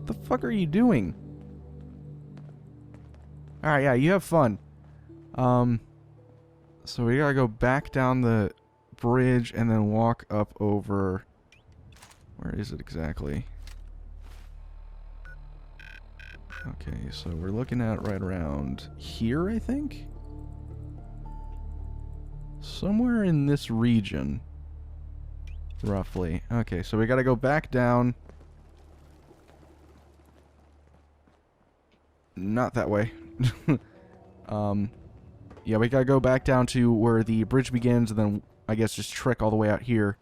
What the fuck are you doing? Alright, yeah, you have fun. So we gotta go back down the bridge and then walk up over... Where is it exactly? Okay, so we're looking at right around here, I think? Somewhere in this region. Roughly. Okay, so we gotta go back down. Not that way. Yeah, we gotta go back down to where the bridge begins and then, I guess, just trek all the way out here.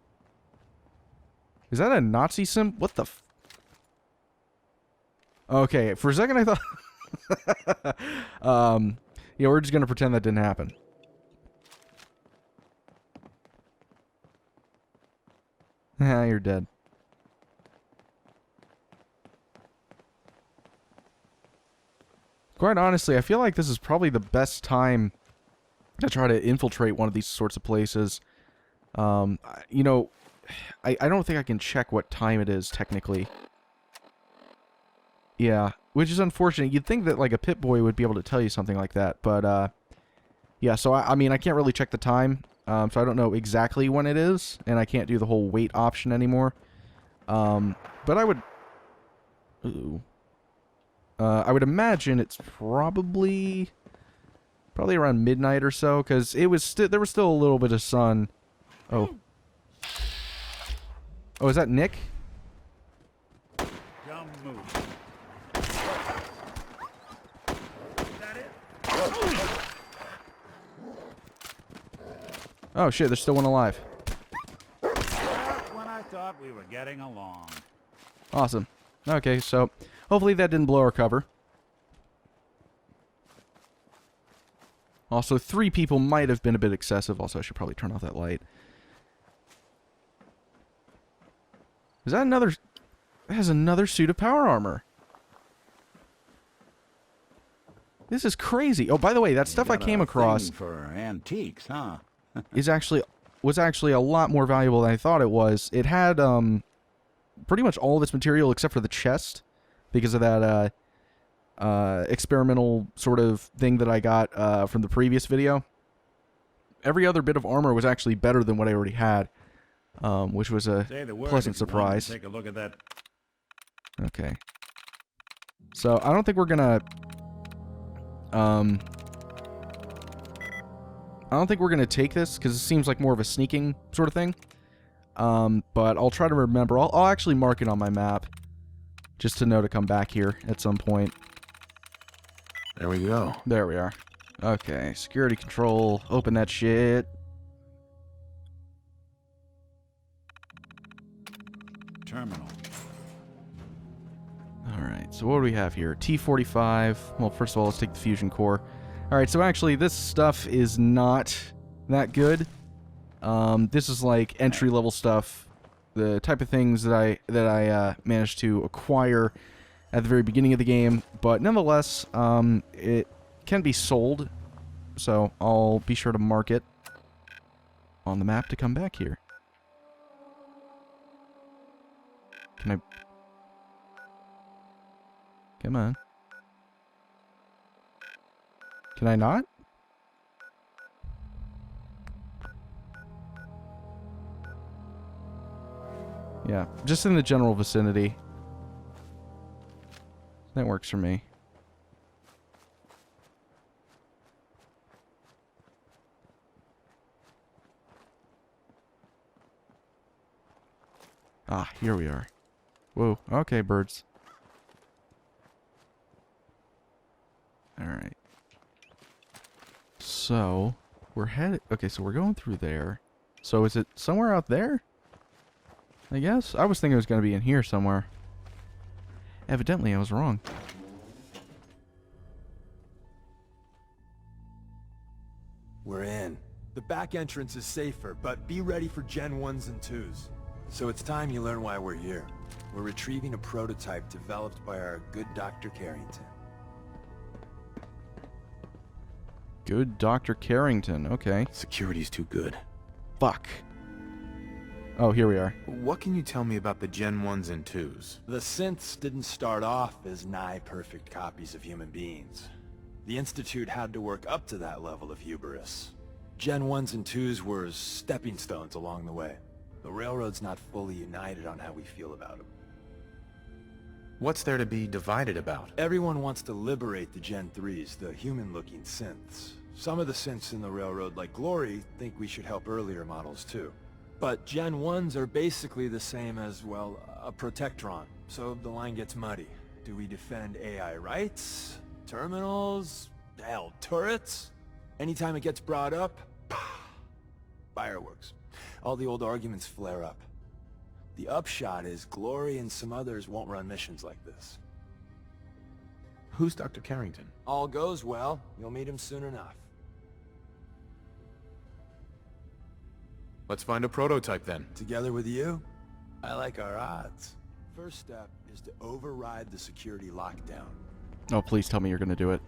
Is that a Nazi symbol? What the f... Okay, for a second I thought... yeah, we're just gonna pretend that didn't happen. Ah, you're dead. Quite honestly, I feel like this is probably the best time to try to infiltrate one of these sorts of places. You know, I don't think I can check what time it is, technically. Yeah, which is unfortunate. You'd think that, like, a Pip-Boy would be able to tell you something like that, but, yeah, so, I mean, I can't really check the time, so I don't know exactly when it is, and I can't do the whole wait option anymore. But I would... Ooh. I would imagine it's probably around midnight or so, because it was there was still a little bit of sun. Oh. Oh, is that Nick? Dumb move. Is that it? Oh shit, there's still one alive. Just when I thought we were getting along. Awesome. Okay, so hopefully that didn't blow our cover. Also, 3 people might have been a bit excessive. Also, I should probably turn off that light. Is that another... That has another suit of power armor. This is crazy. Oh, by the way, that stuff I came across... for antiques, huh? was actually a lot more valuable than I thought it was. It had, pretty much all of its material except for the chest. Because of that, experimental sort of thing that I got from the previous video. Every other bit of armor was actually better than what I already had, which was a pleasant surprise. Take a look at that. Okay. So I don't think we're gonna take this because it seems like more of a sneaking sort of thing. But I'll try to remember. I'll actually mark it on my map just to know to come back here at some point. There we go. There we are. Okay, security control. Open that shit. Terminal. Alright, so what do we have here? T-45. Well, first of all, let's take the fusion core. Alright, so actually, this stuff is not that good. This is like entry-level stuff. The type of things that I managed to acquire at the very beginning of the game, but nonetheless, it can be sold, so I'll be sure to mark it on the map to come back here. Can I... Come on. Can I not? Yeah, just in the general vicinity. That works for me. Ah, here we are. Whoa, okay, birds. Alright. So, we're headed... Okay, so we're going through there. So is it somewhere out there? I guess? I was thinking it was going to be in here somewhere. Evidently, I was wrong. We're in. The back entrance is safer, but be ready for Gen 1s and 2s. So it's time you learn why we're here. We're retrieving a prototype developed by our good Dr. Carrington. Good Dr. Carrington, okay. Security's too good. Fuck. Oh, here we are. What can you tell me about the Gen 1s and 2s? The synths didn't start off as nigh-perfect copies of human beings. The Institute had to work up to that level of hubris. Gen 1s and 2s were stepping stones along the way. The Railroad's not fully united on how we feel about them. What's there to be divided about? Everyone wants to liberate the Gen 3s, the human-looking synths. Some of the synths in the Railroad, like Glory, think we should help earlier models too. But Gen 1s are basically the same as, well, a Protectron. So the line gets muddy. Do we defend AI rights? Terminals? Hell, turrets? Anytime it gets brought up, fireworks. All the old arguments flare up. The upshot is Glory and some others won't run missions like this. Who's Dr. Carrington? All goes well, you'll meet him soon enough. Let's find a prototype then. Together with you, I like our odds. First step is to override the security lockdown. Oh, please tell me you're going to do it.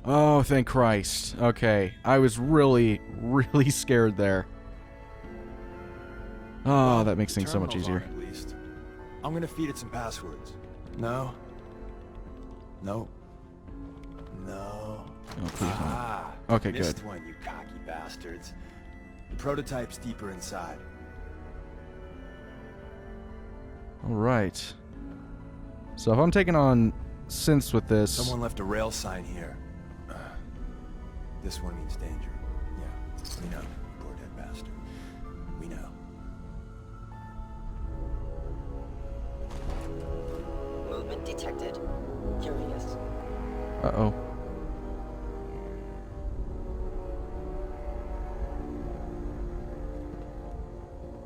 Oh, thank Christ. Okay. I was really, really scared there. Oh, Well, that makes things so much terminal's easier. on, at least. I'm gonna feed it some passwords. No. No. No. Oh, please don't. Ah. Okay, missed good. one, you cocky bastards. The prototype's deeper inside. Alright. So if I'm taking on synths with this... Someone left a rail sign here. This one means danger. Yeah, we know. Poor dead bastard. We know. Movement detected. Curious. Uh-oh.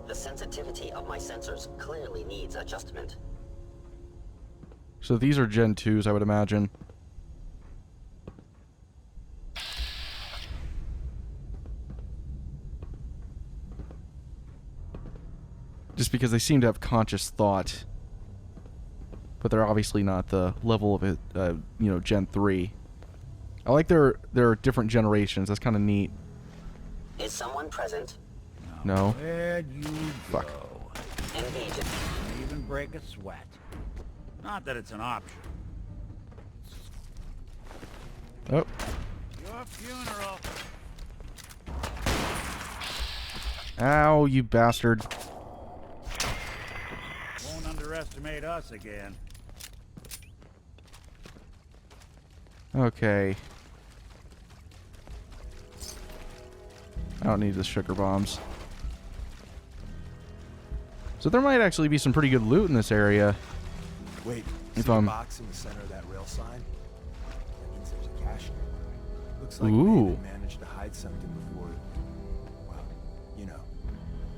The sensitivity of my sensors clearly needs adjustment. So these are Gen 2s, I would imagine. Just because they seem to have conscious thought. But they're obviously not the level of it, you know, Gen 3. I like their different generations. That's kind of neat. Is someone present? No. Where'd you Fuck. go? Engage it. Don't even break a sweat. Not that it's an option. Oh. Your funeral. Ow, you bastard. Won't underestimate us again. Okay. I don't need the sugar bombs. So there might actually be some pretty good loot in this area. Wait, If see the I'm- box in the center of that rail sign? That means there's a cache nearby. Looks like Ooh. David managed to hide something before, well, you know.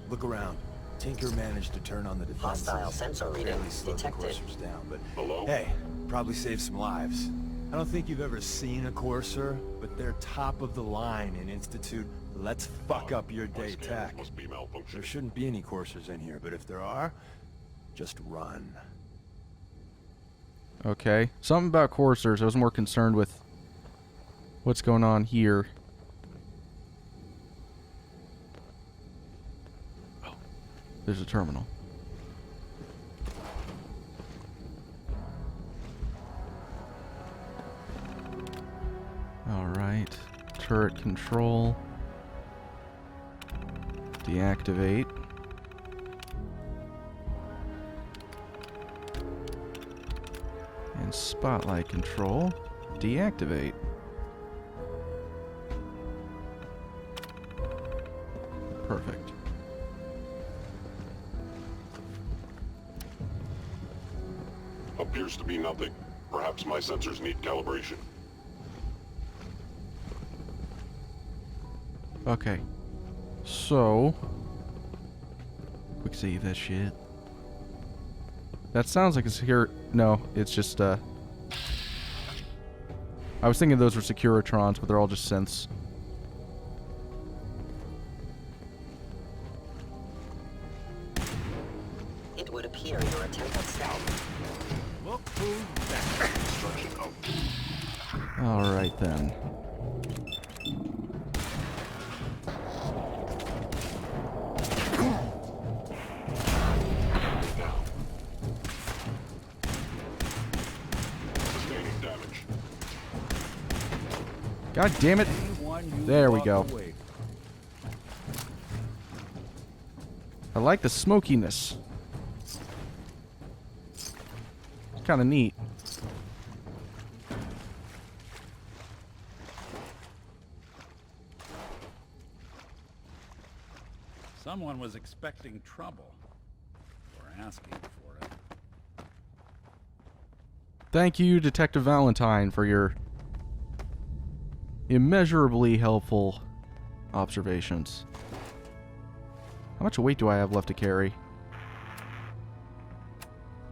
Look around. Tinker managed to turn on the defenses. Hostile sensor reading Barely slowed the detected. coursers down, but Hello? hey, probably saved some lives. I don't think you've ever seen a courser, but they're top of the line in Institute. Let's fuck up your My day scanners tech. must be malfunctioning. There shouldn't be any coursers in here, but if there are, just run. Okay. Something about coursers. I was more concerned with what's going on here. Oh, there's a terminal. Alright. Turret control. Deactivate. And spotlight control. Deactivate. Perfect. Appears to be nothing. Perhaps my sensors need calibration. Okay. So... quick save that shit. That sounds like a secure... No, it's just, I was thinking those were Securitrons, but they're all just synths. It would appear your attempt at stealth. Look who's back. Construction out. Alright then. God damn it. Anyone you There we walk go. away I like the smokiness. Kind of neat. Someone was expecting trouble. Or asking for it. Thank you, Detective Valentine, for your immeasurably helpful observations. How much weight do I have left to carry?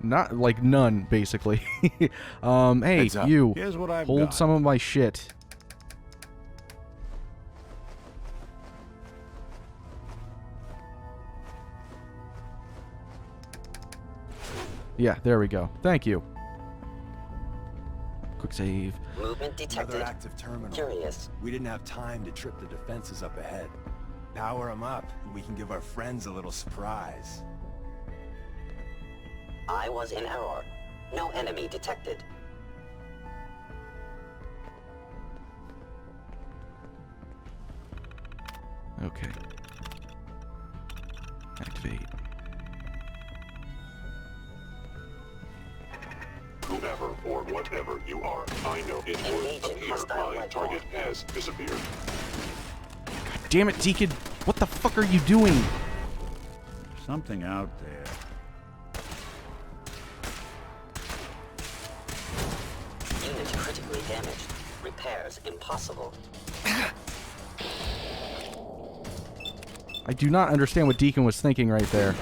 Not, like, none, basically. Hey, Heads up. you, Here's what I've hold got. some of my shit. Yeah, there we go. Thank you. Quick save. Movement detected. Another active terminal. Curious. We didn't have time to trip the defenses up ahead. Power them up, and we can give our friends a little surprise. I was in error. No enemy detected. Okay. Activate. Whomever or whatever you are, I know it would Engage in appear hostile my life target form. has disappeared. Damn it, Deacon! What the fuck are you doing? There's something out there. Unit critically damaged. Repairs impossible. I do not understand what Deacon was thinking right there.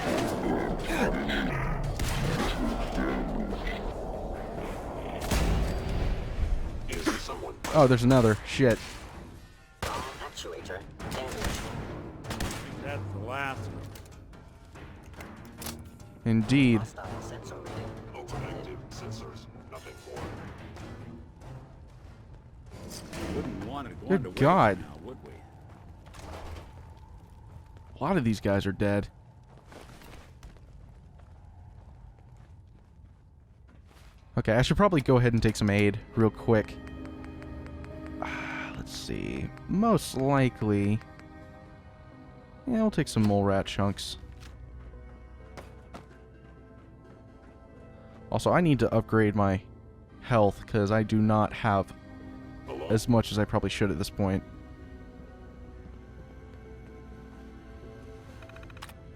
Is someone Oh, there's another. Shit. Bomb actuator damaged. That's the last one. Indeed. Hostile sensor reading. overactive sensors? Nothing more. Wouldn't want to go Good into waste God. now, would we? A lot of these guys are dead. Okay, I should probably go ahead and take some aid real quick. Let's see. Most likely... Yeah, we'll take some mole rat chunks. Also, I need to upgrade my health, because I do not have Hello? as much as I probably should at this point.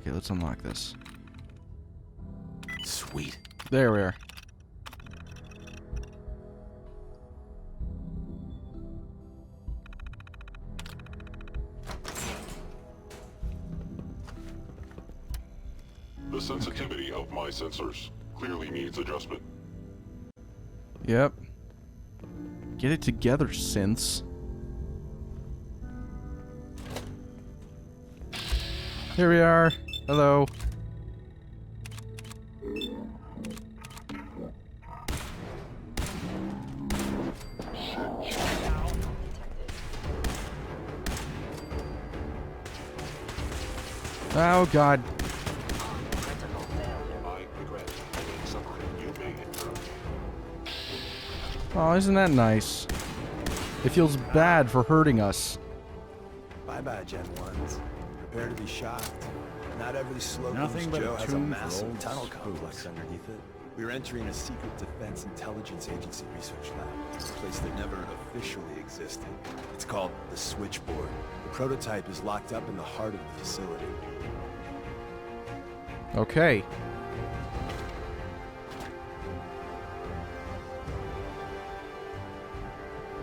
Okay, let's unlock this. Sweet. There we are. The sensitivity of my sensors clearly needs adjustment. Yep. Get it together, synths. Here we are. Hello. Oh, God. Critical failure. I regret any suffering you may incur. Oh, isn't that nice? It feels bad for hurting us. Bye-bye, Gen 1s. Prepare to be shocked. Not every slow Nothing but a Joe has a tomb for massive old tunnel spooks. complex underneath it. We're entering a secret Defense Intelligence Agency research lab, a place that never officially existed. It's called the Switchboard. The prototype is locked up in the heart of the facility. Okay.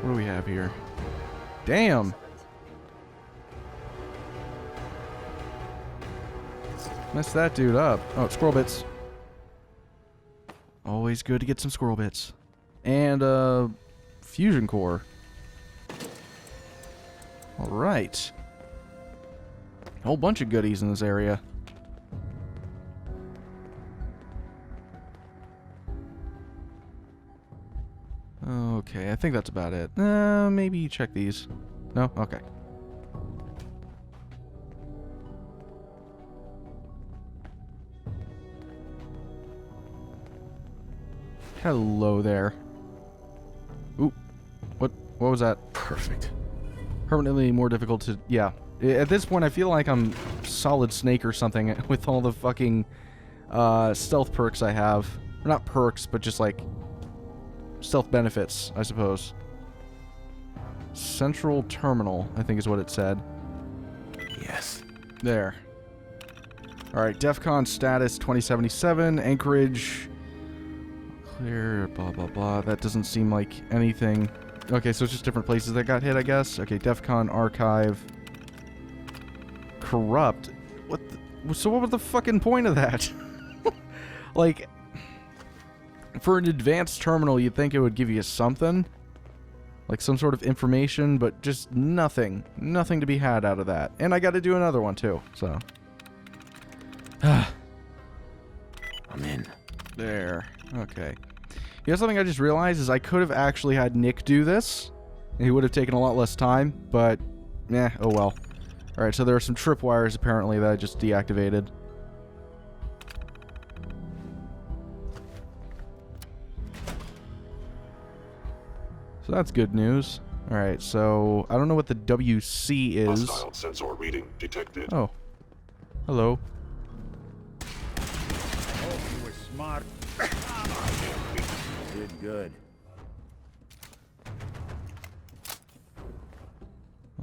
What do we have here? Damn! Messed that dude up. Oh, squirrel bits. Always good to get some squirrel bits. And, fusion core. Alright. A whole bunch of goodies in this area. Okay, I think that's about it. Maybe check these. No? Okay. Hello there. Ooh. What was that? Perfect. Permanently more difficult to... Yeah. At this point, I feel like I'm Solid Snake or something with all the fucking stealth perks I have. Or not perks, but just like stealth benefits, I suppose. Central Terminal, I think is what it said. Yes. There. Alright, DEFCON status 2077, Anchorage... Clear, blah, blah, blah. That doesn't seem like anything. Okay, so it's just different places that got hit, I guess. Okay, DEFCON Archive. Corrupt? What the... So what was the fucking point of that? Like, for an advanced terminal, you'd think it would give you something. Like some sort of information, but just nothing. Nothing to be had out of that. And I got to do another one, too, so... I'm in. There. Okay. You know something I just realized is I could have actually had Nick do this. He would have taken a lot less time, but... oh well. Alright, so there are some tripwires apparently that I just deactivated. So that's good news. Alright, so I don't know what the WC is. Hostile sensor reading detected. Oh. Hello. Oh, you were smart. You did good.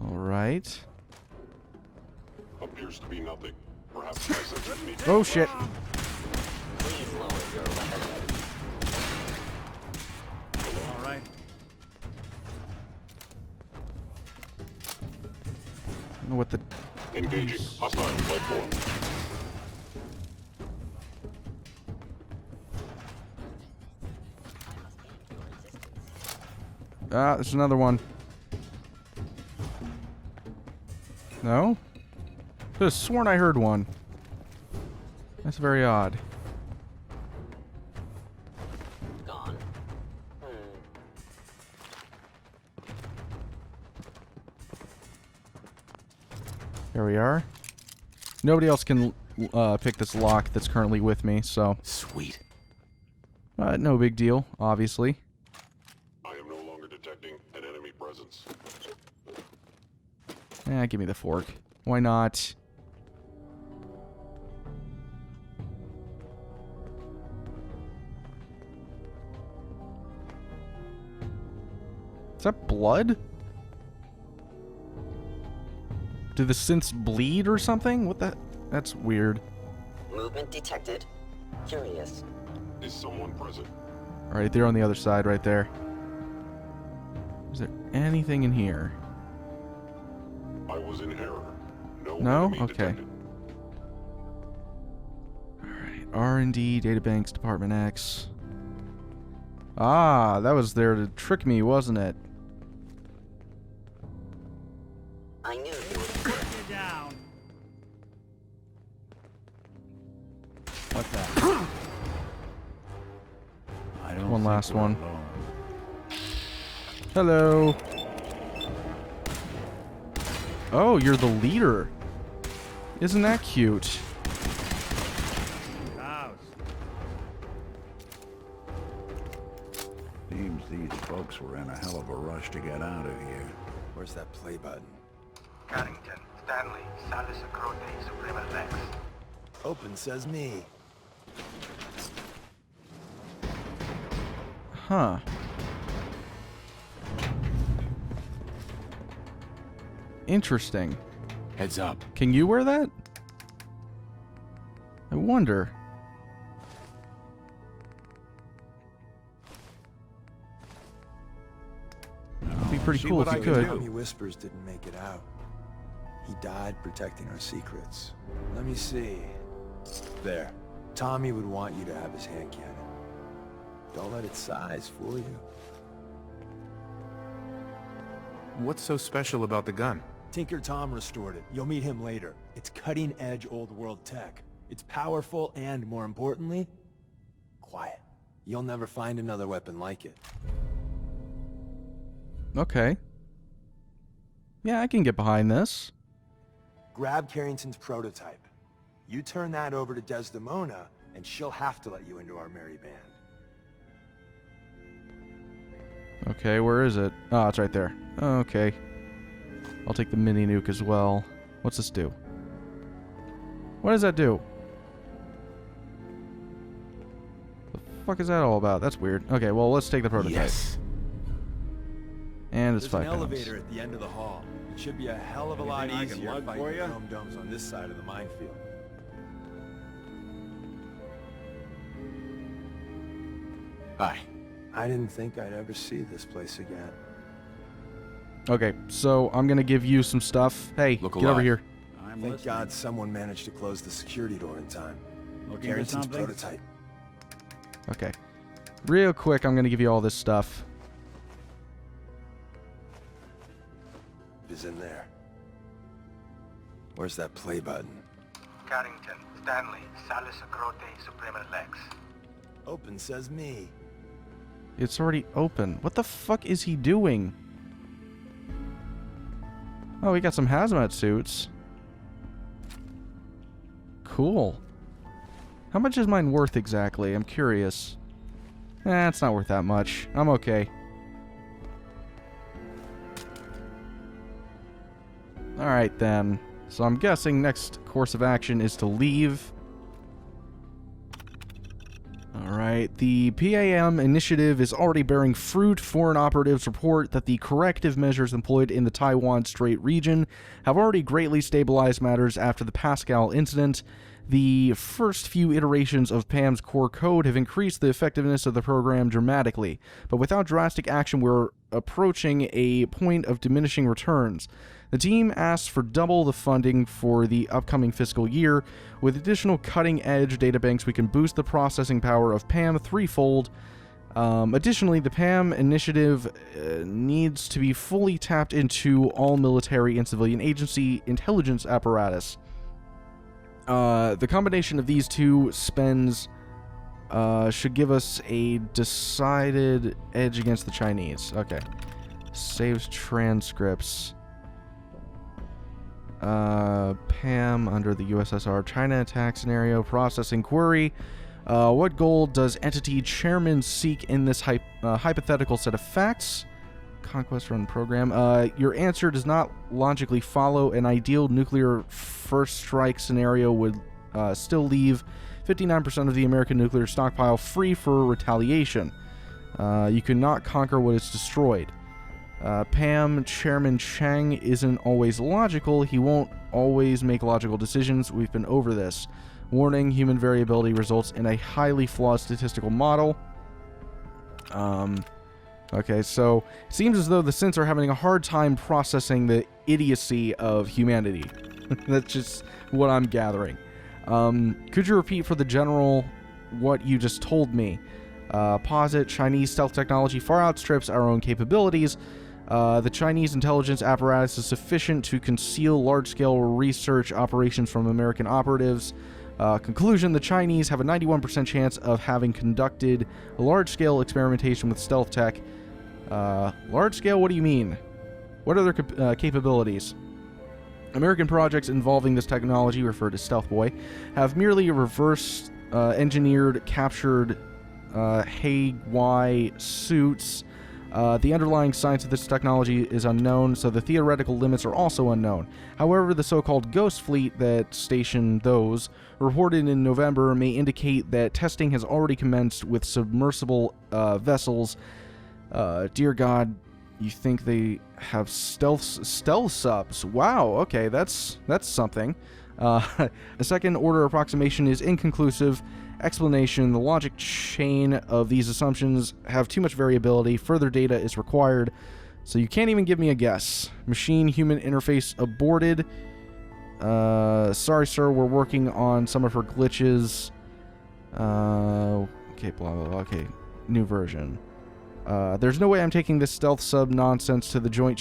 Alright. Appears to be nothing. Perhaps my sensors need... Oh shit. Please lower your weapon. All right. I don't know what the... Engaging. Hostile life form. Ah, there's another one. No? I could have sworn I heard one. That's very odd. Gone. There we are. Nobody else can pick this lock that's currently with me, so... Sweet. No big deal, obviously. I am no longer detecting an enemy presence. Give me the fork. Why not? Is that blood? Do the synths bleed or something? What the... That's weird. Movement detected. Curious. Is someone present? Alright, they're on the other side right there. Is there anything in here? I was in error. No? Enemy Okay. detected. Alright, R&D, Databanks, Department X. Ah, that was there to trick me, wasn't it? I knew you would. Put you down. What's that? I don't One think last we're one. alone. Hello. Oh, you're the leader. Isn't that cute? House. Seems these folks were in a hell of a rush to get out of here. Where's that play button? Carrington, Stanley, Salus Acrote, Suprema Lex. Open says me. Huh. Interesting. Heads up. Can you wear that? I wonder. It'd be pretty See cool what if I you can could. do. Tommy Whispers didn't make it out. He died protecting our secrets. Let me see. There. Tommy would want you to have his hand cannon. Don't let its size fool you. What's so special about the gun? Tinker Tom restored it. You'll meet him later. It's cutting-edge old-world tech. It's powerful and, more importantly, quiet. You'll never find another weapon like it. Okay. Yeah, I can get behind this. Grab Carrington's prototype. You turn that over to Desdemona, and she'll have to let you into our merry band. Okay, where is it? Oh, it's right there. Okay. I'll take the mini nuke as well. What's this do? What does that do? The fuck is that all about? That's weird. Okay, well, let's take the prototype. Yes. And it's There's 5 an pounds. elevator at the end of the hall. It should be a hell of a lot Anything I can easier lug fighting for ya? chrome domes on this side of the minefield. Hi. I didn't think I'd ever see this place again. Okay, so I'm gonna give you some stuff. Hey, Look get over alive. here. I'm Thank listening. God someone managed to close the security door in time. Looking for Carrington's something? prototype. Okay. Real quick, I'm gonna give you all this stuff. Is in there. Where's that play button? Carrington, Stanley, Salis-Grote, Suprema Lex. Open says me. It's already open. What the fuck is he doing? Oh, we got some hazmat suits. Cool. How much is mine worth exactly? I'm curious. It's not worth that much. I'm okay. Alright then. So I'm guessing next course of action is to leave. Alright, the PAM initiative is already bearing fruit. Foreign operatives report that the corrective measures employed in the Taiwan Strait region have already greatly stabilized matters after the S.P.E.C.I.L incident. The first few iterations of PAM's core code have increased the effectiveness of the program dramatically, but without drastic action, we're approaching a point of diminishing returns. The team asked for double the funding for the upcoming fiscal year. With additional cutting-edge databanks, we can boost the processing power of PAM threefold. Additionally, the PAM initiative needs to be fully tapped into all military and civilian agency intelligence apparatus. The combination of these two spends should give us a decided edge against the Chinese. Okay. Saves transcripts. PAM under the USSR China attack scenario. Processing query. What goal does entity chairman seek in this hypothetical set of facts? Conquest run program. Your answer does not logically follow. An ideal nuclear first strike scenario would still leave 59% of the American nuclear stockpile free for retaliation. You cannot conquer what is destroyed. PAM Chairman Chang isn't always logical. He won't always make logical decisions. We've been over this. Warning, human variability results in a highly flawed statistical model. Okay, so it seems as though the synths are having a hard time processing the idiocy of humanity. That's just what I'm gathering. Could you repeat for the general what you just told me? Posit Chinese stealth technology far outstrips our own capabilities. The Chinese intelligence apparatus is sufficient to conceal large-scale research operations from American operatives. Conclusion, the Chinese have a 91% chance of having conducted a large-scale experimentation with stealth tech. Large-scale, what do you mean? What are their capabilities? American projects involving this technology, referred to Stealth Boy, have merely reverse engineered, captured Hay-Y suits. The underlying science of this technology is unknown, so the theoretical limits are also unknown. However, the so-called Ghost Fleet that stationed those, reported in November, may indicate that testing has already commenced with submersible vessels. Dear God, you think they have stealth subs? Wow, okay, that's something. A second-order approximation is inconclusive. Explanation, the logic chain of these assumptions have too much variability. Further data is required. So you can't even give me a guess. Machine-human interface aborted. Sorry, sir, we're working on some of her glitches. Okay, blah, blah, blah. Okay, new version. There's no way I'm taking this stealth sub nonsense to the Joint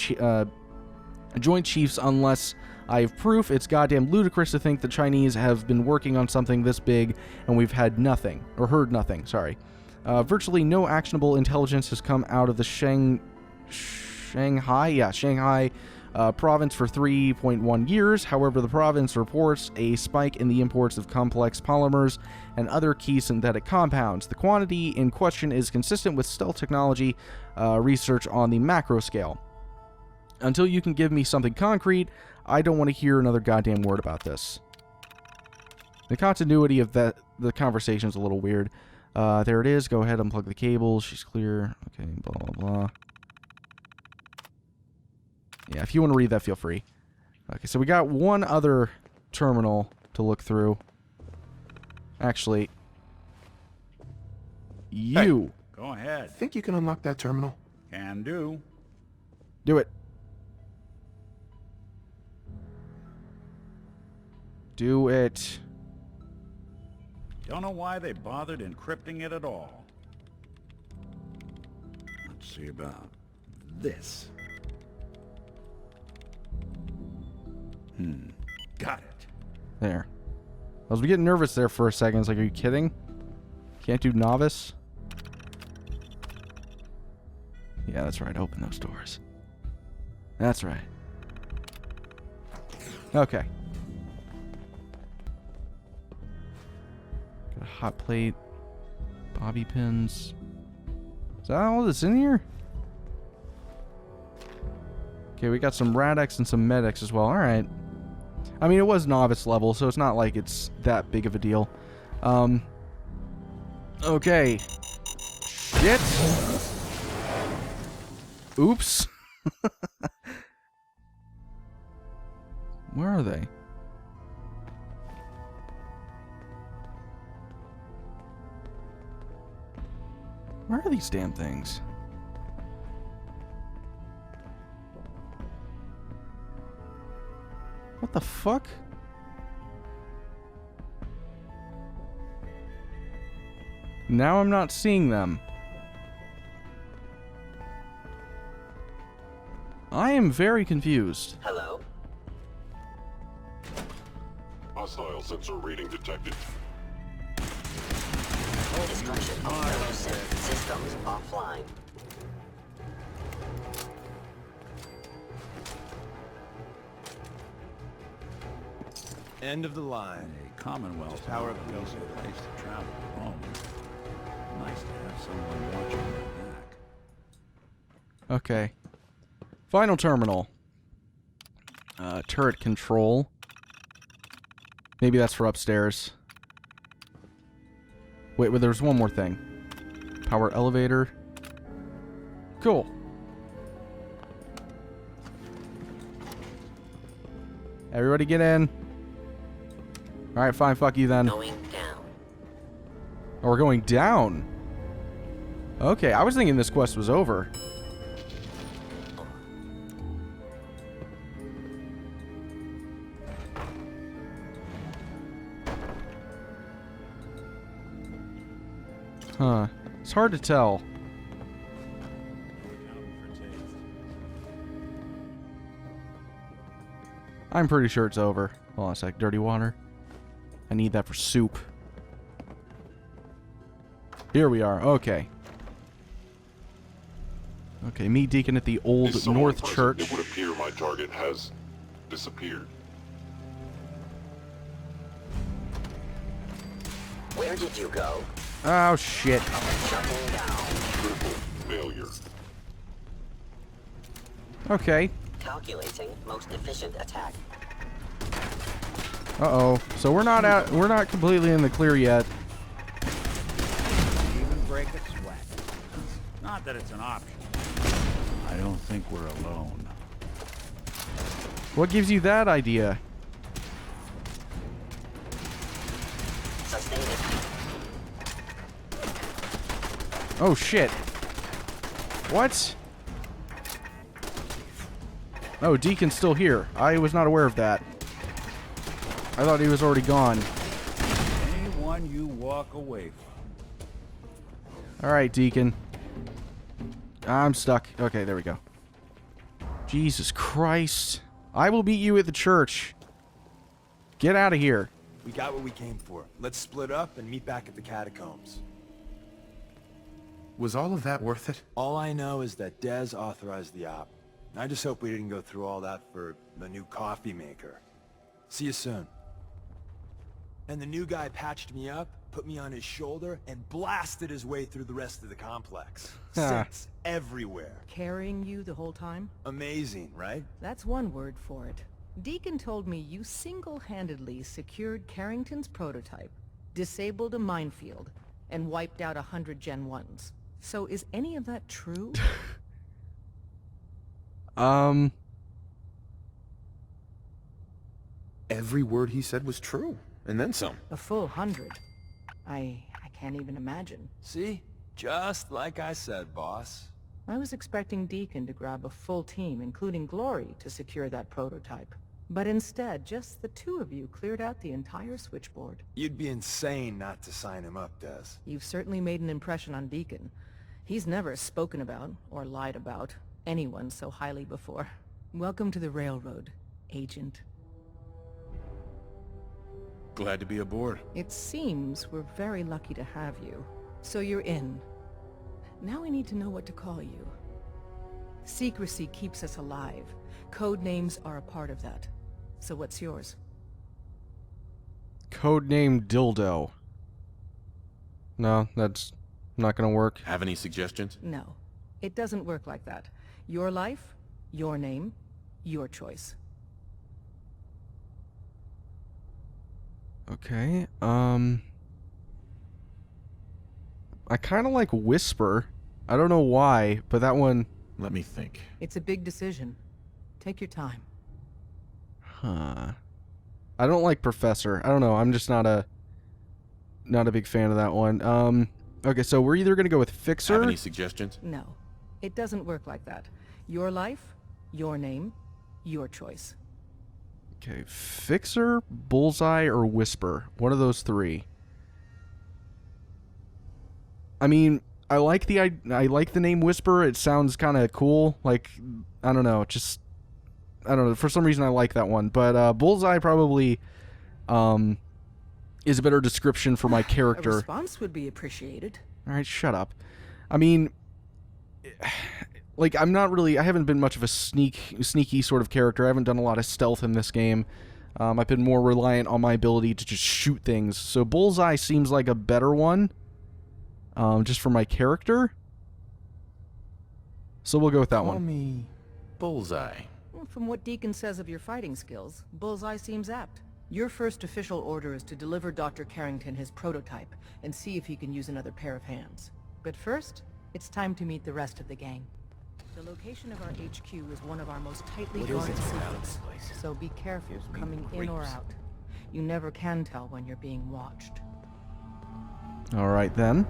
Chiefs unless I have proof. It's goddamn ludicrous to think the Chinese have been working on something this big and we've had nothing, or heard nothing, sorry. Virtually no actionable intelligence has come out of the Shanghai province for 3.1 years. However, the province reports a spike in the imports of complex polymers and other key synthetic compounds. The quantity in question is consistent with stealth technology research on the macro scale. Until you can give me something concrete, I don't want to hear another goddamn word about this. The continuity of the conversation is a little weird. There it is. Go ahead, unplug the cables. She's clear. Okay, blah, blah, blah. Yeah, if you want to read that, feel free. Okay, so we got one other terminal to look through. Actually, you. Go ahead. Think you can unlock that terminal? Can do. Do it. Do it. Don't know why they bothered encrypting it at all. Let's see about this. Got it. There. I was getting nervous there for a second. I was like, are you kidding? Can't do novice? Yeah, that's right. Open those doors. That's right. Okay. Got a hot plate. Bobby pins. Is that all that's in here? Okay, we got some Rad-X and some Med-X as well. Alright. I mean, it was novice level, so it's not like it's that big of a deal. Okay. Shit. Oops. Where are they? Where are these damn things? What the fuck? Now I'm not seeing them. I am very confused. Hello? Hostile sensor reading detected. Destruction of systems offline. End of the line. A Commonwealth Tower of is an easy place to travel alone. Nice to have someone watching your back. Okay. Final terminal. Turret control. Maybe that's for upstairs. Wait, there's one more thing. Power elevator. Cool. Everybody get in. Alright, fine, fuck you then. Going down. Oh, we're going down. Okay, I was thinking this quest was over. Huh. It's hard to tell. I'm pretty sure it's over. Hold on a sec. Dirty water. I need that for soup. Here we are. Okay. Okay, meet Deacon at the old Is someone North present? Church. It would appear my target has disappeared. Where did you go? Oh, shit. Shutting down. Critical failure. Okay. Calculating most efficient attack. Uh-oh. So we're not completely in the clear yet. Even break a sweat. Not that it's an option. I don't think we're alone. What gives you that idea? Sustain it. Oh, shit. What? Oh, Deacon's still here. I was not aware of that. I thought he was already gone. Anyone you walk away from. Alright, Deacon. I'm stuck. Okay, there we go. Jesus Christ. I will meet you at the church. Get out of here. We got what we came for. Let's split up and meet back at the catacombs. Was all of that worth it? All I know is that Dez authorized the op. I just hope we didn't go through all that for the new coffee maker. See you soon. And the new guy patched me up, put me on his shoulder, and blasted his way through the rest of the complex. Synths everywhere. Carrying you the whole time? Amazing, right? That's one word for it. Deacon told me you single-handedly secured Carrington's prototype, disabled a minefield, and wiped out 100 Gen 1s. So is any of that true? Every word he said was true, and then some. A full 100. I can't even imagine. See? Just like I said, boss. I was expecting Deacon to grab a full team, including Glory, to secure that prototype. But instead, just the two of you cleared out the entire switchboard. You'd be insane not to sign him up, Des. You've certainly made an impression on Deacon. He's never spoken about, or lied about, anyone so highly before. Welcome to the Railroad, Agent. Glad to be aboard. It seems we're very lucky to have you. So you're in. Now we need to know what to call you. Secrecy keeps us alive. Code names are a part of that. So what's yours? Codename Dildo. No, that's not gonna work. Have any suggestions? No. It doesn't work like that. Your life, your name, your choice. Okay, I kind of like Whisper. I don't know why, but that one... Let me think. It's a big decision. Take your time. Huh. I don't like Professor. I don't know, I'm just not a big fan of that one. Okay, so we're either gonna go with Fixer... Have any suggestions? No. It doesn't work like that. Your life, your name, your choice. Okay, Fixer, Bullseye, or Whisper. One of those three. I mean, I like the name Whisper. It sounds kind of cool. Like, I don't know, just... I don't know, for some reason I like that one. But Bullseye probably is a better description for my character. A response would be appreciated. Alright, shut up. I mean... Like, I'm not really... I haven't been much of a sneaky sort of character. I haven't done a lot of stealth in this game. I've been more reliant on my ability to just shoot things. So Bullseye seems like a better one. Just for my character. So we'll go with that Call one. me Bullseye. Well, from what Deacon says of your fighting skills, Bullseye seems apt. Your first official order is to deliver Dr. Carrington his prototype and see if he can use another pair of hands. But first, it's time to meet the rest of the gang. The location of our HQ is one of our most tightly guarded secrets, so be careful coming in or out. You never can tell when you're being watched. Alright then.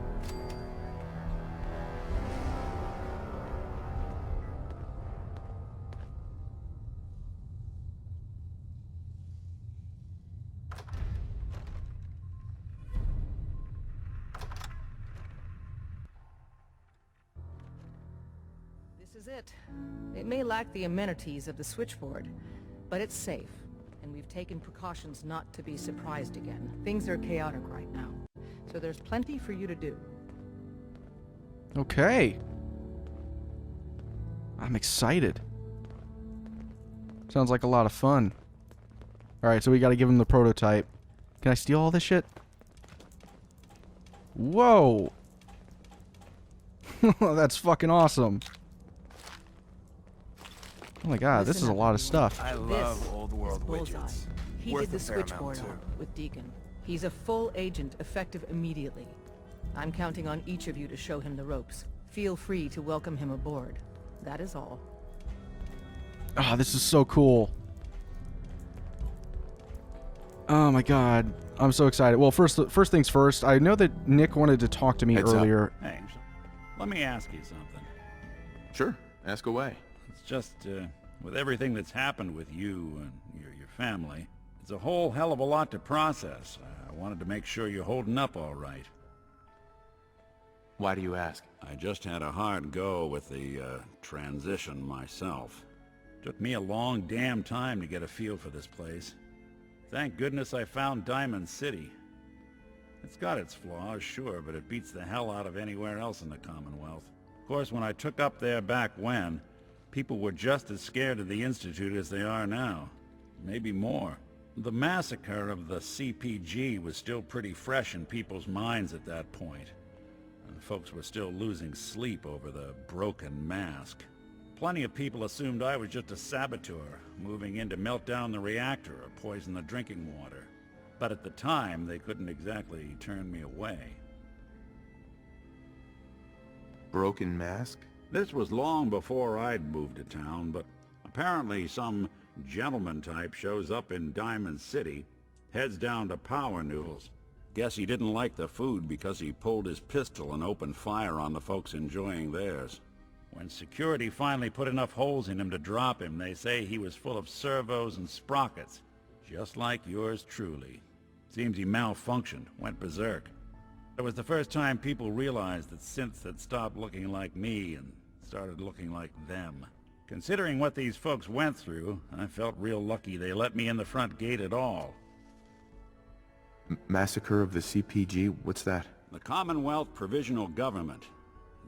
This is it. It may lack the amenities of the switchboard, but it's safe, and we've taken precautions not to be surprised again. Things are chaotic right now, so there's plenty for you to do. Okay. I'm excited. Sounds like a lot of fun. Alright, so we gotta give him the prototype. Can I steal all this shit? Whoa! That's fucking awesome. Oh my god, this is a lot of stuff. I love This old world is Bullseye. widgets. He Worth did the a fair amount, switchboard too. on with Deacon. He's a full agent, effective immediately. I'm counting on each of you to show him the ropes. Feel free to welcome him aboard. That is all. Ah, this is so cool. Oh my god, I'm so excited. Well, first things first, I know that Nick wanted to talk to me Heads up. earlier. Hey, let me ask you something. Sure, ask away. It's just, with everything that's happened with you and your family, it's a whole hell of a lot to process. I wanted to make sure you're holding up all right. Why do you ask? I just had a hard go with the, transition myself. Took me a long damn time to get a feel for this place. Thank goodness I found Diamond City. It's got its flaws, sure, but it beats the hell out of anywhere else in the Commonwealth. Of course, when I took up there back when, People were just as scared of the Institute as they are now. Maybe more. The massacre of the CPG was still pretty fresh in people's minds at that point, and folks were still losing sleep over the broken mask. Plenty of people assumed I was just a saboteur, moving in to melt down the reactor or poison the drinking water. But at the time, they couldn't exactly turn me away. Broken mask? This was long before I'd moved to town, but apparently some gentleman type shows up in Diamond City, heads down to Power Noodles. Guess he didn't like the food because he pulled his pistol and opened fire on the folks enjoying theirs. When security finally put enough holes in him to drop him, they say he was full of servos and sprockets, just like yours truly. Seems he malfunctioned, went berserk. It was the first time people realized that synths had stopped looking like me and started looking like them. Considering what these folks went through, I felt real lucky they let me in the front gate at all. Massacre of the CPG? What's that? The Commonwealth Provisional Government.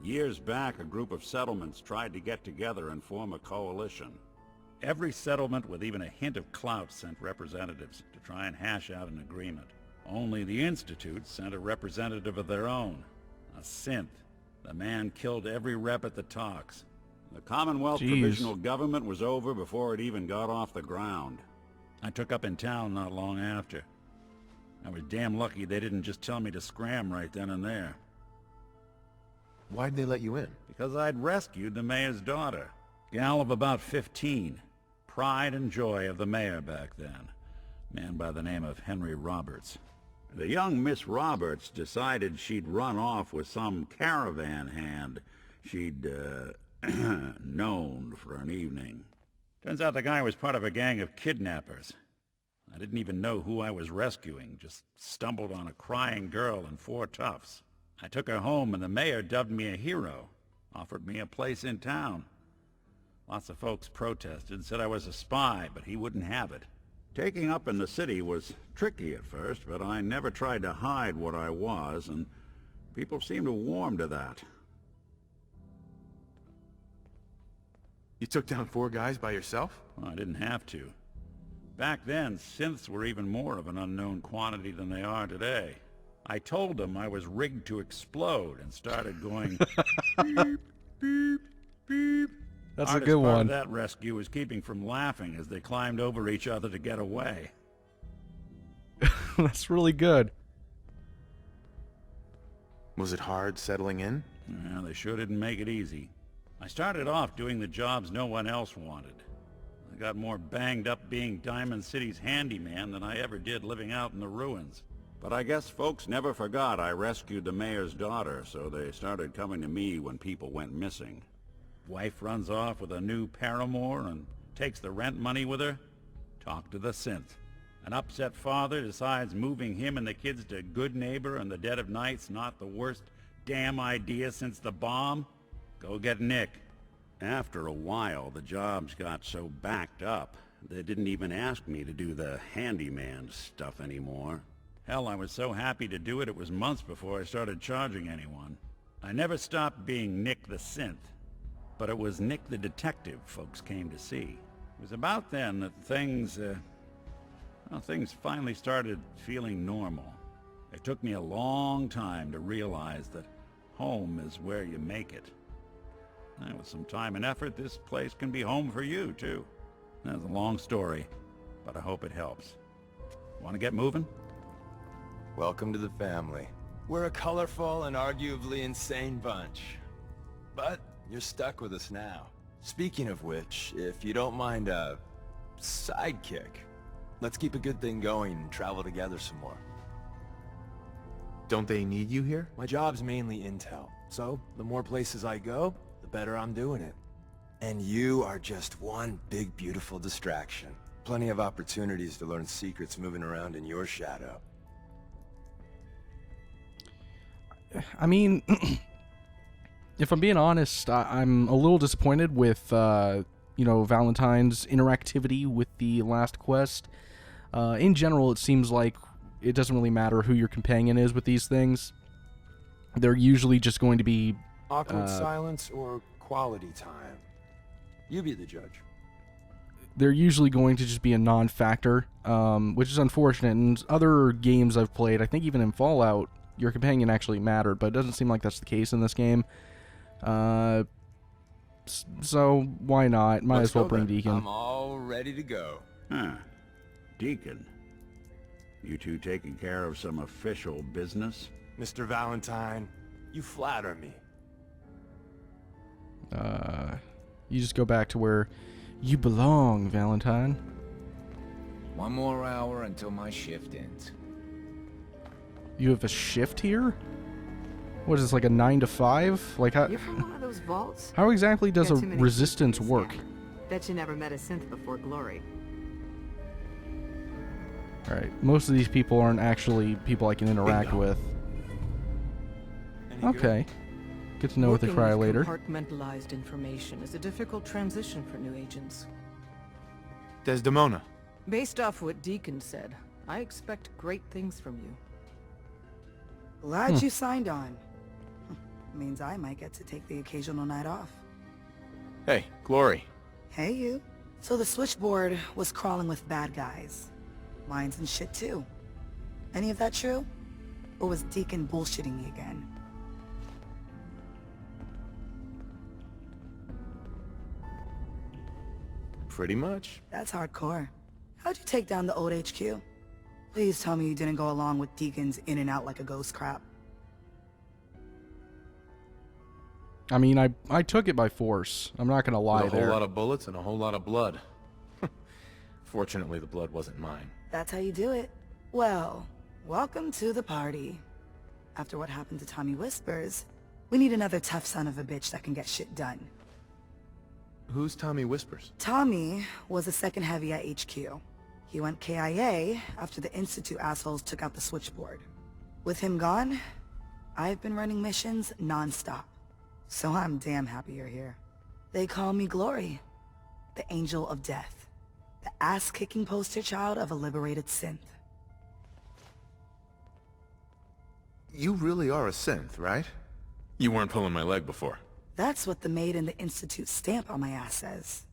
Years back, a group of settlements tried to get together and form a coalition. Every settlement with even a hint of clout sent representatives to try and hash out an agreement. Only the Institute sent a representative of their own, a synth. The man killed every rep at the talks. The Commonwealth Provisional Government was over before it even got off the ground. I took up in town not long after. I was damn lucky they didn't just tell me to scram right then and there. Why'd they let you in? Because I'd rescued the mayor's daughter. Gal of about 15. Pride and joy of the mayor back then. Man by the name of Henry Roberts. The young Miss Roberts decided she'd run off with some caravan hand she'd, known for an evening. Turns out the guy was part of a gang of kidnappers. I didn't even know who I was rescuing, just stumbled on a crying girl and 4 toughs. I took her home and the mayor dubbed me a hero, offered me a place in town. Lots of folks protested, said I was a spy, but he wouldn't have it. Taking up in the city was tricky at first, but I never tried to hide what I was, and people seemed to warm to that. You took down 4 guys by yourself? Well, I didn't have to. Back then, synths were even more of an unknown quantity than they are today. I told them I was rigged to explode and started going beep, beep, beep. That's a good one. Part of that rescue was keeping from laughing as they climbed over each other to get away. That's really good. Was it hard settling in? Yeah, they sure didn't make it easy. I started off doing the jobs no one else wanted. I got more banged up being Diamond City's handyman than I ever did living out in the ruins. But I guess folks never forgot I rescued the mayor's daughter, so they started coming to me when people went missing. Wife runs off with a new paramour and takes the rent money with her. Talk to the synth. An upset father decides moving him and the kids to Good Neighbor in the dead of night's not the worst damn idea since the bomb. Go get Nick. After a while, the jobs got so backed up, they didn't even ask me to do the handyman stuff anymore. Hell, I was so happy to do it, it was months before I started charging anyone. I never stopped being Nick the Synth, but it was Nick the Detective folks came to see. It was about then that things finally started feeling normal. It took me a long time to realize that home is where you make it. And with some time and effort, this place can be home for you, too. That's a long story, but I hope it helps. Want to get moving? Welcome to the family. We're a colorful and arguably insane bunch. But you're stuck with us now. Speaking of which, if you don't mind a sidekick, let's keep a good thing going and travel together some more. Don't they need you here? My job's mainly intel, so the more places I go, the better I'm doing it. And you are just one big beautiful distraction. Plenty of opportunities to learn secrets moving around in your shadow. I mean, if I'm being honest, I'm a little disappointed with, Valentine's interactivity with the last quest. In general, it seems like it doesn't really matter who your companion is with these things. They're usually just going to be... Awkward silence or quality time? You be the judge. they're usually going to just be a non-factor, which is unfortunate. In other games I've played, I think even in Fallout, your companion actually mattered, but it doesn't seem like that's the case in this game. So why not? Might as well bring Deacon. I'm all ready to go. Huh. Deacon. You two taking care of some official business? Mr. Valentine, you flatter me. You just go back to where you belong, Valentine. One more hour until my shift ends. You have a shift here? What is this, like a 9 to 5? Like how? You're from one of those vaults? How exactly does a Got too many resistance keys to work? scan. Bet you never met a synth before Glory. All right, most of these people aren't actually people I can interact with. Okay. Good to know what they Working cry with later. Compartmentalized information is a difficult transition for new agents. Desdemona. Based off what Deacon said, I expect great things from you. Glad you signed on. Means I might get to take the occasional night off. Hey, Glory. Hey, you. So the switchboard was crawling with bad guys. Mines and shit, too. Any of that true? Or was Deacon bullshitting me again? Pretty much. That's hardcore. How'd you take down the old HQ? Please tell me you didn't go along with Deacon's in and out like a ghost crap. I mean, I took it by force. I'm not gonna lie With a whole there. lot of bullets and a whole lot of blood. Fortunately, the blood wasn't mine. That's how you do it. Well, welcome to the party. After what happened to Tommy Whispers, we need another tough son of a bitch that can get shit done. Who's Tommy Whispers? Tommy was a second heavy at HQ. He went KIA after the Institute assholes took out the switchboard. With him gone, I've been running missions non-stop. So I'm damn happy you're here. They call me Glory, the Angel of Death, the ass-kicking poster child of a liberated synth. You really are a synth, right? You weren't pulling my leg before. That's what the maid in the Institute stamp on my ass says.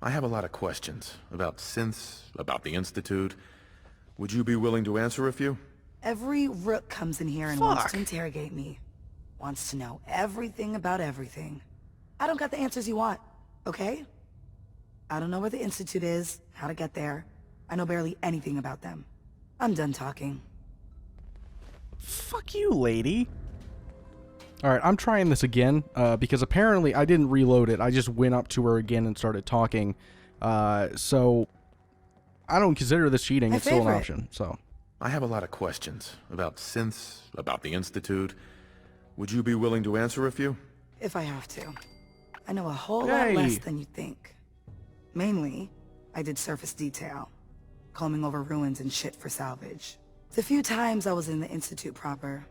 I have a lot of questions about synths, about the Institute. Would you be willing to answer a few? Every rook comes in here and wants to interrogate me. Wants to know everything about everything. I don't got the answers you want, okay? I don't know where the Institute is, how to get there. I know barely anything about them. I'm done talking. Fuck you, lady. Alright, I'm trying this again, because apparently I didn't reload it. I just went up to her again and started talking. So, I don't consider this cheating. It's still an option, so. I have a lot of questions about synths, about the Institute. Would you be willing to answer a few? If I have to. I know a whole lot less than you think. Mainly, I did surface detail, combing over ruins and shit for salvage. The few times I was in the Institute proper,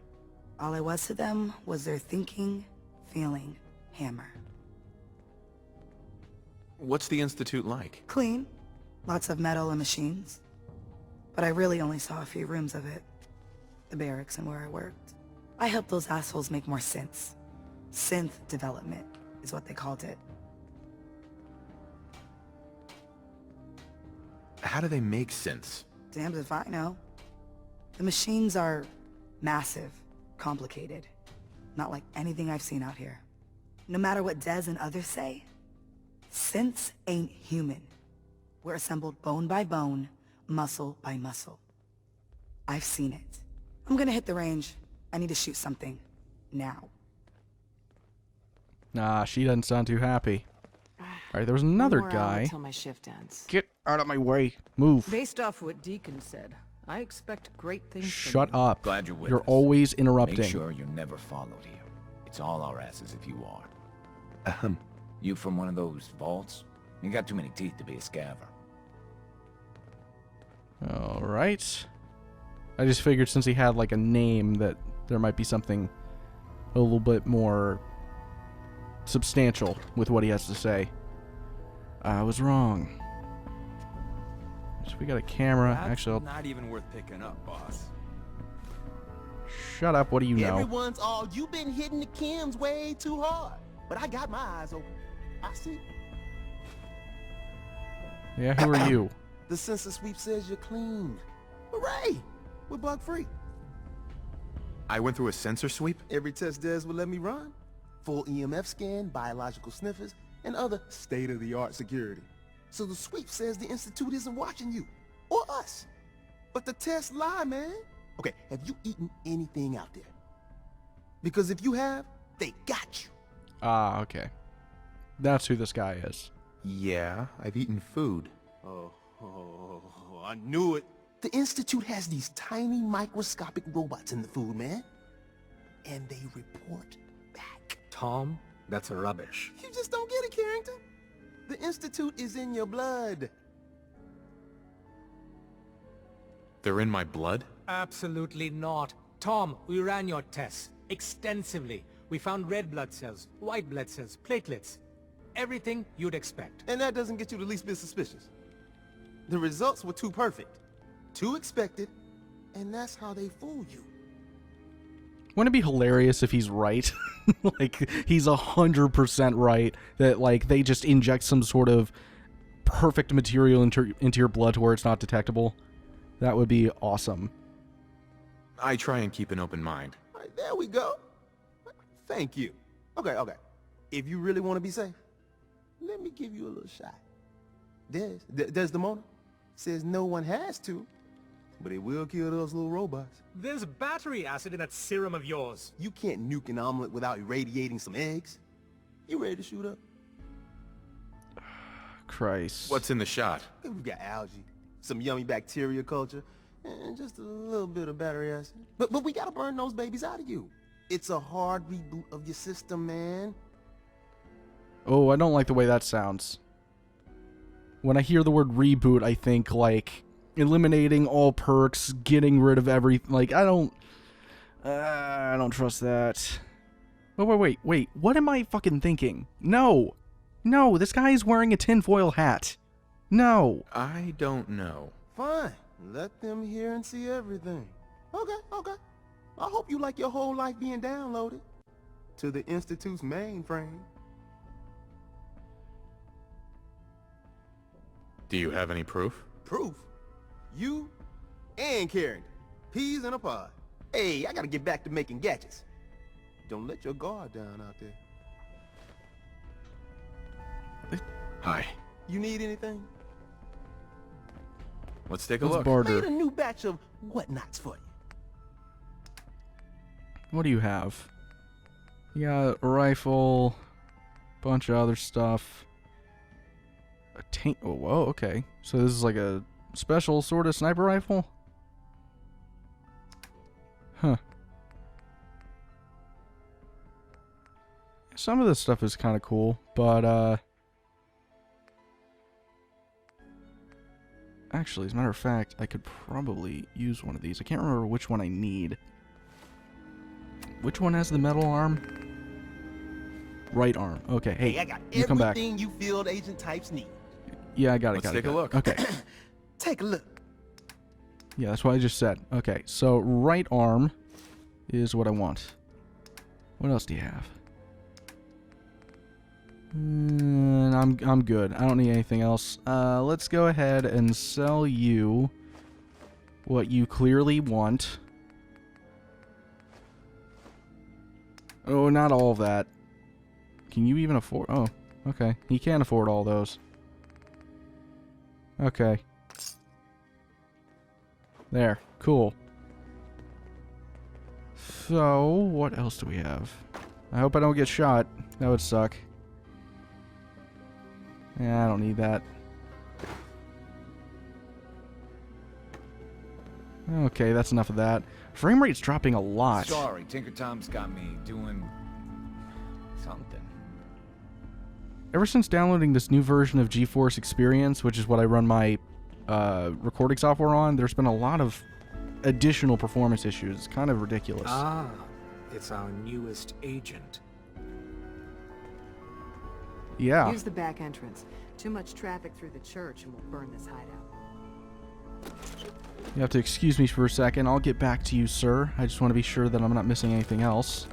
all I was to them was their thinking, feeling hammer. What's the Institute like? Clean. Lots of metal and machines. But I really only saw a few rooms of it. The barracks and where I worked. I helped those assholes make more synths. Synth development is what they called it. How do they make synths? Damned if I know. The machines are massive, complicated. Not like anything I've seen out here. No matter what Des and others say, synths ain't human. We're assembled bone by bone, muscle by muscle. I've seen it. I'm gonna hit the range. I need to shoot something. Now. Nah, she doesn't sound too happy. Alright, there was another guy. Until my shift ends. Get out of my way. Move. Based off what Deacon said, I expect great things Shut from you. up. Glad you're with You're us. always interrupting. Make sure you're never followed here. It's all our asses if you are. You from one of those vaults? You got too many teeth to be a scaver. Alright. I just figured since he had like a name that there might be something a little bit more substantial with what he has to say. I was wrong. So we got a camera. That's Actually, not even worth picking up, boss. shut up. What do you know? Everyone's all, you've been hitting the chems way too hard. But I got my eyes open. I see. Yeah, who are you? The sensor sweep says you're clean. Hooray! We're bug-free. I went through a sensor sweep? Every test Des will let me run. Full EMF scan, biological sniffers, and other state-of-the-art security. So the sweep says the Institute isn't watching you. Or us. But the tests lie, man. Okay, have you eaten anything out there? Because if you have, they got you. Ah, okay. That's who this guy is. Yeah, I've eaten food. Oh, I knew it. The Institute has these tiny microscopic robots in the food, man. And they report back. Tom, that's rubbish. You just don't get it, Carrington. The Institute is in your blood. They're in my blood? Absolutely not. Tom, we ran your tests extensively. We found red blood cells, white blood cells, platelets. Everything you'd expect. And that doesn't get you the least bit suspicious. The results were too perfect, too expected, and that's how they fool you. Wouldn't it be hilarious if he's right? Like, he's 100% right that, like, they just inject some sort of perfect material into your blood to where it's not detectable? That would be awesome. I try and keep an open mind. All right, there we go. Thank you. Okay. If you really want to be safe, let me give you a little shot. Desdemona says no one has to, but it will kill those little robots. There's battery acid in that serum of yours. You can't nuke an omelet without irradiating some eggs. You ready to shoot up? Christ. What's in the shot? We've got algae, some yummy bacteria culture, and just a little bit of battery acid. But we gotta burn those babies out of you. It's a hard reboot of your system, man. Oh, I don't like the way that sounds. When I hear the word reboot, I think, like, eliminating all perks, getting rid of everything. Like, I don't trust that. Oh, wait. What am I fucking thinking? No, this guy is wearing a tinfoil hat. No. I don't know. Fine. Let them hear and see everything. Okay. I hope you like your whole life being downloaded to the Institute's mainframe. Do you have any proof? Proof? You and Carrington. Peas in a pod. Hey, I gotta get back to making gadgets. Don't let your guard down out there. Hi. You need anything? Let's take a Let's look. barter. Made a new batch of whatnots for you. What do you have? You got a rifle, bunch of other stuff. A tank. Oh, whoa, okay. So this is like a special sort of sniper rifle? Huh. Some of this stuff is kind of cool, but, actually, as a matter of fact, I could probably use one of these. I can't remember which one I need. Which one has the metal arm? Right arm. Okay, hey, I got you come back. everything you field agent types need. Yeah, I got it. Let's take a look. Okay. Take a look. Yeah, that's what I just said. Okay, so right arm is what I want. What else do you have? I'm good. I don't need anything else. Let's go ahead and sell you what you clearly want. Oh, not all of that. Can you even afford... Oh, okay. He can't afford all those. Okay. There. Cool. So, what else do we have? I hope I don't get shot. That would suck. Yeah, I don't need that. Okay, that's enough of that. Frame rate's dropping a lot. Sorry, Tinker Tom's got me doing something. Ever since downloading this new version of GeForce Experience, which is what I run my recording software on, there's been a lot of additional performance issues. It's kind of ridiculous. Ah, it's our newest agent. Yeah. Use the back entrance. Too much traffic through the church and we'll burn this hideout. You have to excuse me for a second. I'll get back to you, sir. I just want to be sure that I'm not missing anything else.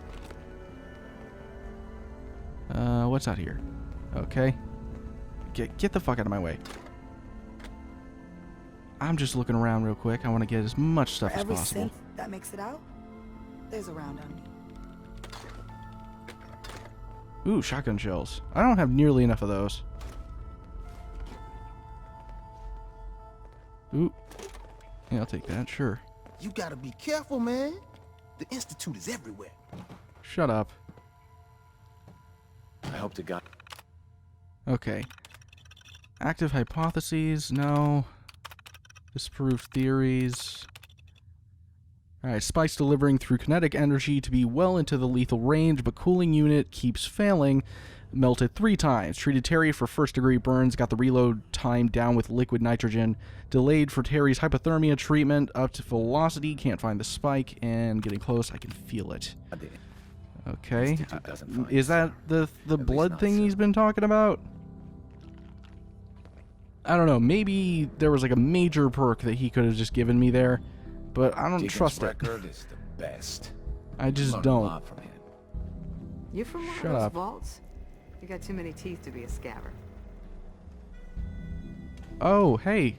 What's out here? Okay. Get the fuck out of my way. I'm just looking around real quick. I want to get as much stuff as possible. Every synth that makes it out, there's a round on me. Ooh, shotgun shells. I don't have nearly enough of those. Ooh. Yeah, I'll take that, sure. You gotta be careful, man. The Institute is everywhere. Shut up. I hope to God. Okay. Active hypotheses, no. Disproved theories. Alright, spikes delivering through kinetic energy to be well into the lethal range, but cooling unit keeps failing. Melted 3 times. Treated Terry for first-degree burns. Got the reload time down with liquid nitrogen. Delayed for Terry's hypothermia treatment. Up to velocity. Can't find the spike. And getting close. I can feel it. Okay. Is that the blood thing he's been talking about? I don't know. Maybe there was like a major perk that he could have just given me there. But I don't Deacon's trust it. record is the best. I just Learned a don't. lot from him. You from one Shut of those up. vaults? You got too many teeth to be a scabber. Oh, hey.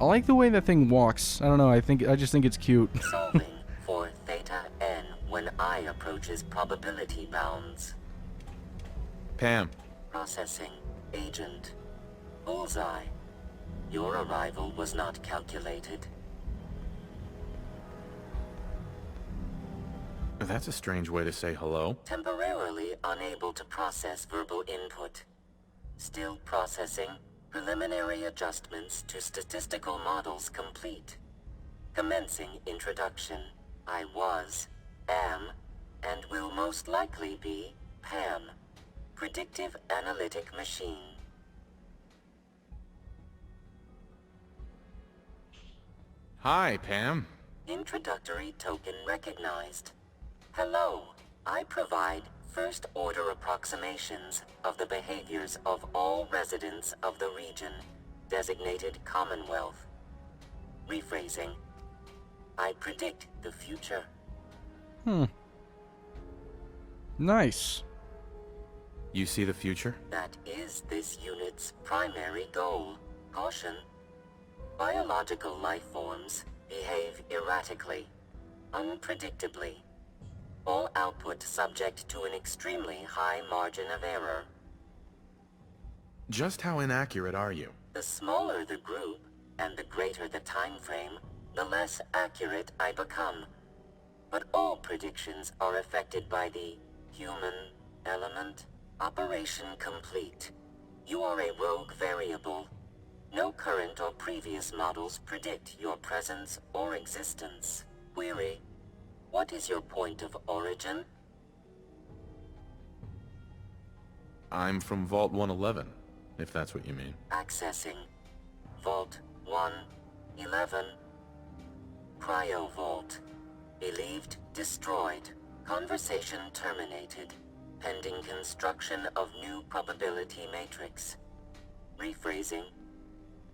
I like the way that thing walks. I don't know, I just think it's cute. Solving for theta n when I approaches probability bounds. Pam. Processing. Agent. Bullseye. Your arrival was not calculated. That's a strange way to say hello. Temporarily unable to process verbal input. Still processing. Preliminary adjustments to statistical models complete. Commencing introduction. I was, am, and will most likely be Pam. Predictive analytic machine. Hi, Pam. Introductory token recognized. Hello, I provide first-order approximations of the behaviors of all residents of the region, designated Commonwealth. Rephrasing. I predict the future. Nice. You see the future? That is this unit's primary goal. Caution. Biological life forms behave erratically, unpredictably. All output subject to an extremely high margin of error. Just how inaccurate are you? The smaller the group, and the greater the time frame, the less accurate I become. But all predictions are affected by the human element. Operation complete. You are a rogue variable. No current or previous models predict your presence or existence. Query. What is your point of origin? I'm from Vault 111, if that's what you mean. Accessing. Vault 111. Cryo Vault. Believed destroyed. Conversation terminated. Pending construction of new probability matrix. Rephrasing.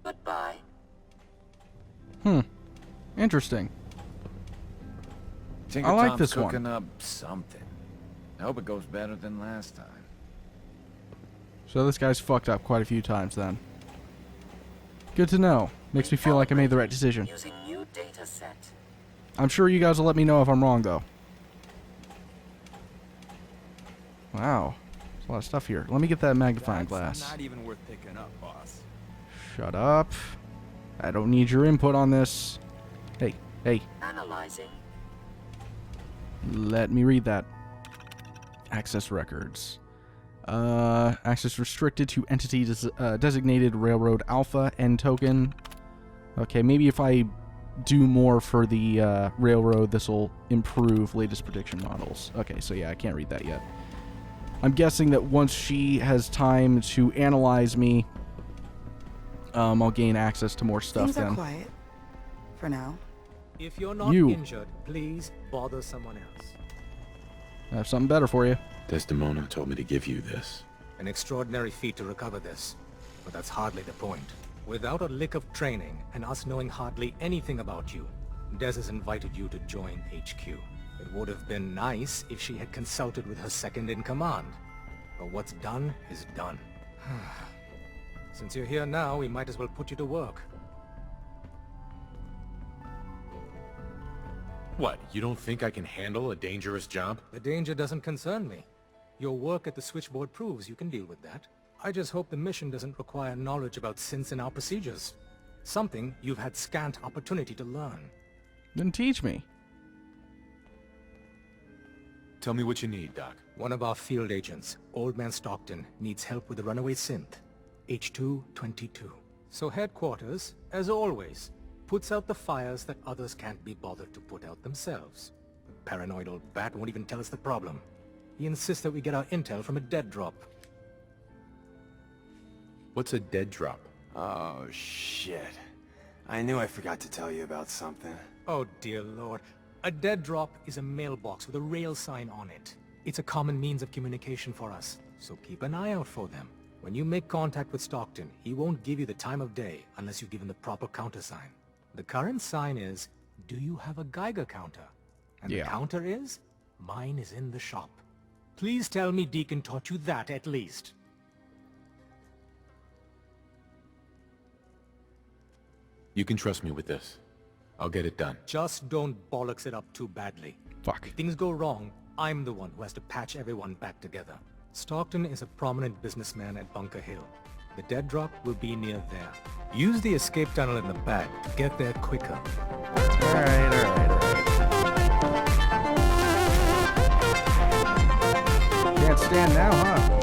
Goodbye. Interesting. Tinker I like Tom's this cooking one. up something. I hope it goes better than last time. So this guy's fucked up quite a few times then. Good to know. Makes me feel like I made the right decision. Using new data set. I'm sure you guys will let me know if I'm wrong though. Wow. There's a lot of stuff here. Let me get that magnifying glass. Not even worth picking up, boss. Shut up. I don't need your input on this. Hey, hey. Analyzing. Let me read that. Access records. Access restricted to entity designated Railroad Alpha N token. Okay, maybe if I do more for the railroad, this will improve latest prediction models. Okay, so yeah, I can't read that yet. I'm guessing that once she has time to analyze me, I'll gain access to more stuff Things then. are quiet. For now. If you're not You. injured, please bother someone else. I have something better for you. Desdemona told me to give you this. An extraordinary feat to recover this. But that's hardly the point. Without a lick of training, and us knowing hardly anything about you, Des has invited you to join HQ. It would have been nice if she had consulted with her second-in-command. But what's done is done. Since you're here now, we might as well put you to work. What, you don't think I can handle a dangerous job? The danger doesn't concern me. Your work at the switchboard proves you can deal with that. I just hope the mission doesn't require knowledge about synths and our procedures. Something you've had scant opportunity to learn. Then teach me. Tell me what you need, Doc. One of our field agents, Old Man Stockton, needs help with the runaway synth. H-222. So headquarters, as always, puts out the fires that others can't be bothered to put out themselves. The paranoid old bat won't even tell us the problem. He insists that we get our intel from a dead drop. What's a dead drop? Oh, shit. I knew I forgot to tell you about something. Oh, dear lord. A dead drop is a mailbox with a rail sign on it. It's a common means of communication for us, so keep an eye out for them. When you make contact with Stockton, he won't give you the time of day unless you give him the proper countersign. The current sign is, do you have a Geiger counter? And the counter is, mine is in the shop. Please tell me Deacon taught you that at least. You can trust me with this. I'll get it done. Just don't bollocks it up too badly. Fuck. If things go wrong, I'm the one who has to patch everyone back together. Stockton is a prominent businessman at Bunker Hill. The dead drop will be near there. Use the escape tunnel in the back to get there quicker. Alright. Can't stand now, huh?